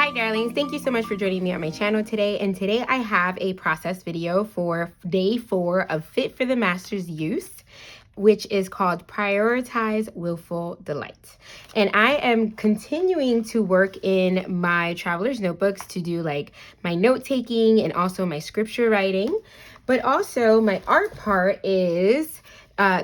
Hi darlings, thank you so much for joining me on my channel today. And today I have a process video for day 4 of Fit for the Master's Use, which is called Prioritize Willful Delight. And I am continuing to work in my traveler's notebooks to do like my note taking and also my scripture writing. But also my art part is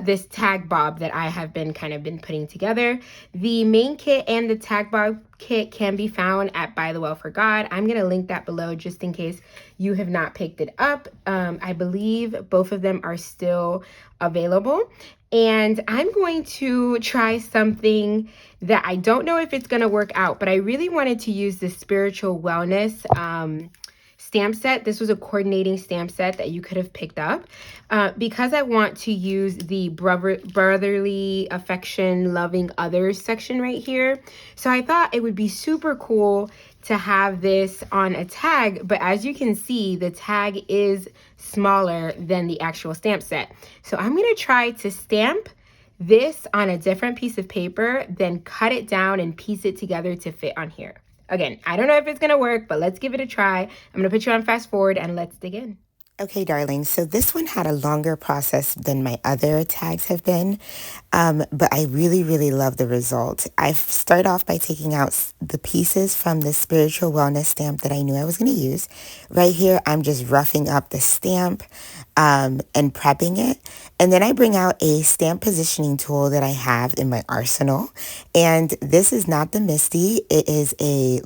this tag bob that I have been putting together. The main kit and the tag bob kit can be found at ByTheWell4God. I'm going to link that below just in case you have not picked it up. I believe both of them are still available. And I'm going to try something that I don't know if it's going to work out, but I really wanted to use the spiritual wellness stamp set. This was a coordinating stamp set that you could have picked up because I want to use the brotherly affection, loving others section right here. So I thought it would be super cool to have this on a tag, but as you can see, the tag is smaller than the actual stamp set. So I'm going to try to stamp this on a different piece of paper, then cut it down and piece it together to fit on here. Again, I don't know if it's going to work, but let's give it a try. I'm going to put you on fast forward and let's dig in. Okay, darling, so this one had a longer process than my other tags have been, but I really, really love the result. I start off by taking out the pieces from the spiritual wellness stamp that I knew I was going to use. Right here, I'm just roughing up the stamp and prepping it. And then I bring out a stamp positioning tool that I have in my arsenal. And this is not the Misty. It is a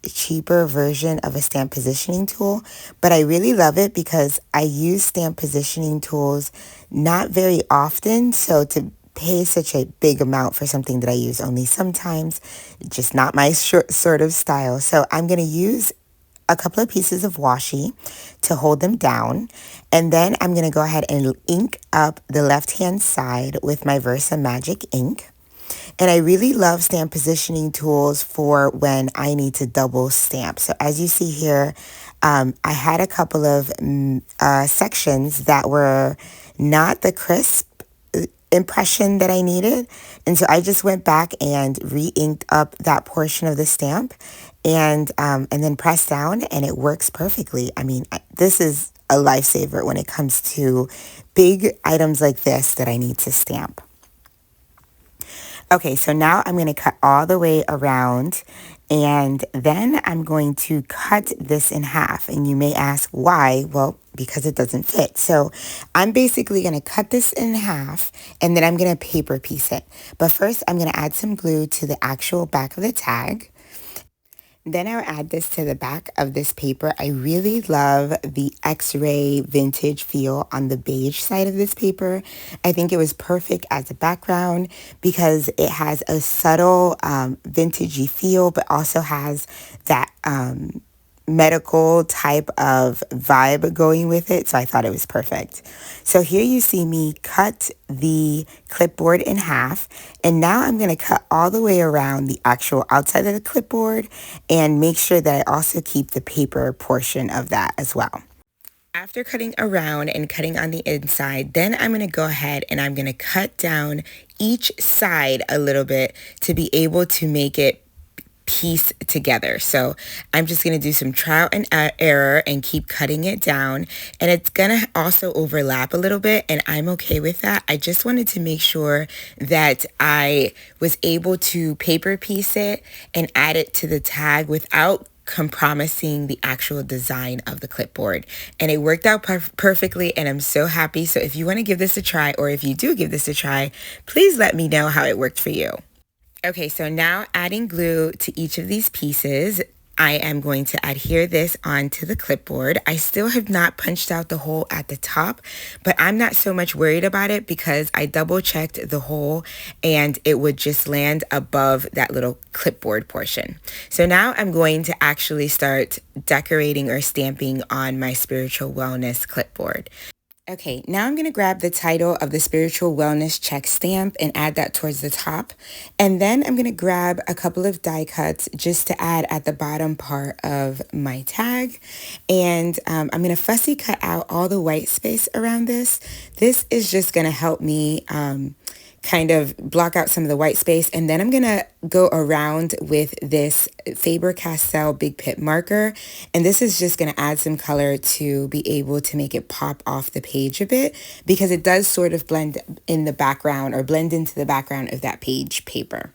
cheaper version of a stamp positioning tool. But I really love it because I use stamp positioning tools not very often. So to pay such a big amount for something that I use only sometimes, just not my sort of style. So I'm going to use a couple of pieces of washi to hold them down. And then I'm going to go ahead and ink up the left-hand side with my Versa Magic ink. And I really love stamp positioning tools for when I need to double stamp. So as you see here, I had a couple of sections that were not the crisp impression that I needed. And so I just went back and re-inked up that portion of the stamp and then pressed down, and it works perfectly. I mean, this is a lifesaver when it comes to big items like this that I need to stamp. Okay, so now I'm going to cut all the way around, and then I'm going to cut this in half. And you may ask why? Well, because it doesn't fit. So I'm basically going to cut this in half, and then I'm going to paper piece it. But first, I'm going to add some glue to the actual back of the tag. Then I'll add this to the back of this paper. I really love the X-ray vintage feel on the beige side of this paper. I think it was perfect as a background because it has a subtle vintagey feel, but also has that medical type of vibe going with it. So I thought it was perfect. So here you see me cut the clipboard in half, and now I'm going to cut all the way around the actual outside of the clipboard and make sure that I also keep the paper portion of that as well. After cutting around and cutting on the inside, then I'm going to go ahead and I'm going to cut down each side a little bit to be able to make it piece together. So I'm just going to do some trial and error and keep cutting it down, and it's going to also overlap a little bit, and I'm okay with that. I just wanted to make sure that I was able to paper piece it and add it to the tag without compromising the actual design of the clipboard, and it worked out perfectly, and I'm so happy. So if you want to give this a try, or if you do give this a try, please let me know how it worked for you. Okay, so now adding glue to each of these pieces, I am going to adhere this onto the clipboard. I still have not punched out the hole at the top, but I'm not so much worried about it because I double checked the hole and it would just land above that little clipboard portion. So now I'm going to actually start decorating or stamping on my spiritual wellness clipboard. Okay, now I'm going to grab the title of the Spiritual Wellness Check stamp and add that towards the top. And then I'm going to grab a couple of die cuts just to add at the bottom part of my tag. And I'm going to fussy cut out all the white space around this. This is just going to help me kind of block out some of the white space. And then I'm going to go around with this Faber-Castell Big Pip marker. And this is just going to add some color to be able to make it pop off the page a bit, because it does sort of blend in the background or blend into the background of that page paper.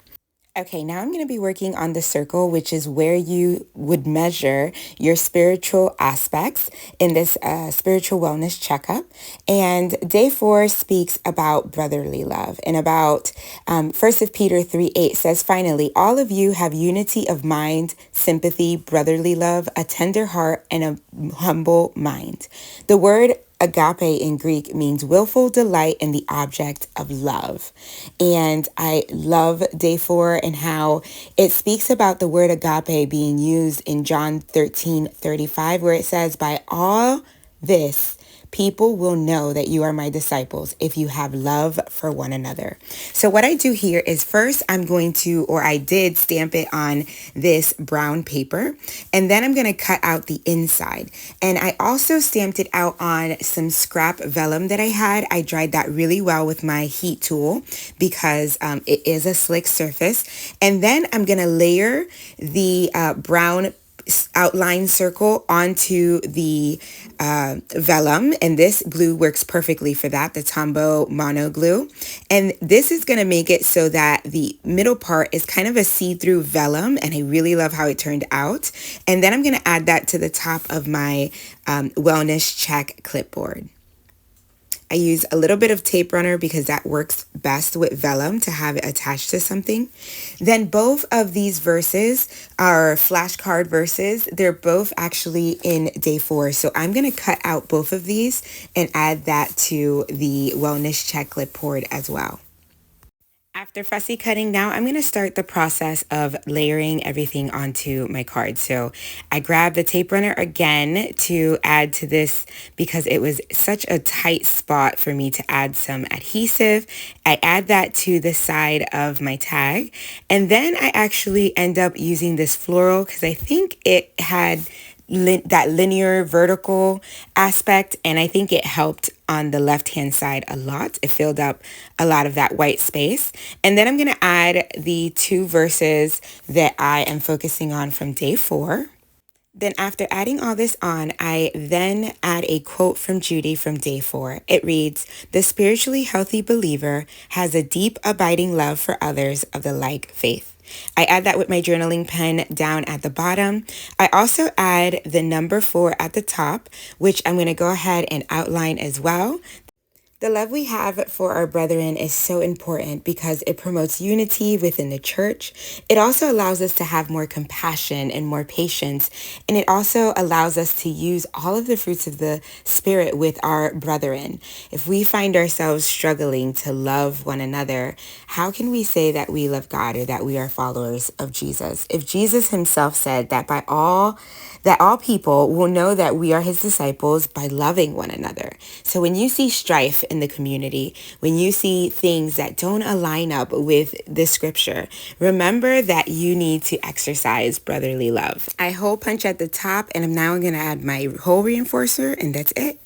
Okay, now I'm going to be working on the circle, which is where you would measure your spiritual aspects in this spiritual wellness checkup. And day 4 speaks about brotherly love, and about 1 Peter 3:8 says, finally, all of you have unity of mind, sympathy, brotherly love, a tender heart, and a humble mind. The word agape in Greek means willful delight in the object of love. And I love day 4 and how it speaks about the word agape being used in John 13:35, where it says, by all this, people will know that you are my disciples if you have love for one another. So what I do here is first I'm going to, or I did stamp it on this brown paper, and then I'm going to cut out the inside. And I also stamped it out on some scrap vellum that I had. I dried that really well with my heat tool because it is a slick surface. And then I'm going to layer the brown outline circle onto the vellum, and this glue works perfectly for that, the Tombow mono glue. And this is going to make it so that the middle part is kind of a see-through vellum, and I really love how it turned out. And then I'm going to add that to the top of my wellness check clipboard. I use a little bit of tape runner because that works best with vellum to have it attached to something. Then both of these verses are flashcard verses. They're both actually in day 4. So I'm going to cut out both of these and add that to the wellness check clipboard as well. After fussy cutting, now I'm going to start the process of layering everything onto my card. So I grabbed the tape runner again to add to this because it was such a tight spot for me to add some adhesive. I add that to the side of my tag, and then I actually end up using this floral because I think it had that linear vertical aspect, and I think it helped on the left hand side a lot. It filled up a lot of that white space. And then I'm going to add the 2 verses that I am focusing on from day 4. Then after adding all this on, I then add a quote from Judy from day 4. It reads, the spiritually healthy believer has a deep abiding love for others of the like faith. I add that with my journaling pen down at the bottom. I also add the number 4 at the top, which I'm going to go ahead and outline as well. The love we have for our brethren is so important because it promotes unity within the church. It also allows us to have more compassion and more patience. And it also allows us to use all of the fruits of the Spirit with our brethren. If we find ourselves struggling to love one another, how can we say that we love God or that we are followers of Jesus? If Jesus himself said that all people will know that we are his disciples by loving one another. So when you see strife in the community, when you see things that don't align up with the scripture, remember that you need to exercise brotherly love. I hole punch at the top, and I'm now going to add my hole reinforcer, and that's it.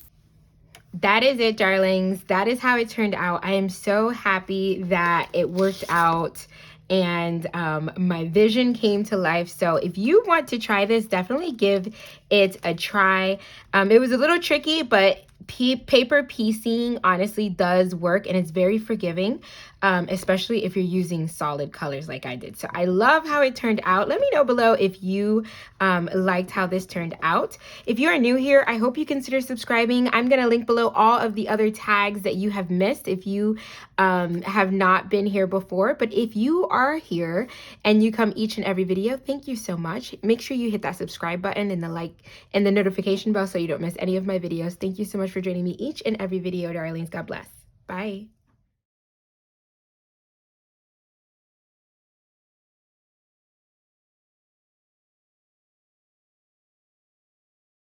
That is it, darlings. That is how it turned out. I am so happy that it worked out and my vision came to life. So if you want to try this, definitely give it a try. It was a little tricky, but paper piecing honestly does work, and it's very forgiving, especially if you're using solid colors like I did. So I love how it turned out. Let me know below if you liked how this turned out. If you are new here, I hope you consider subscribing. I'm going to link below all of the other tags that you have missed if you have not been here before. But if you are here and you come each and every video, thank you so much. Make sure you hit that subscribe button and the like and the notification bell so you don't miss any of my videos. Thank you so much for joining me each and every video, darlings. God bless. Bye.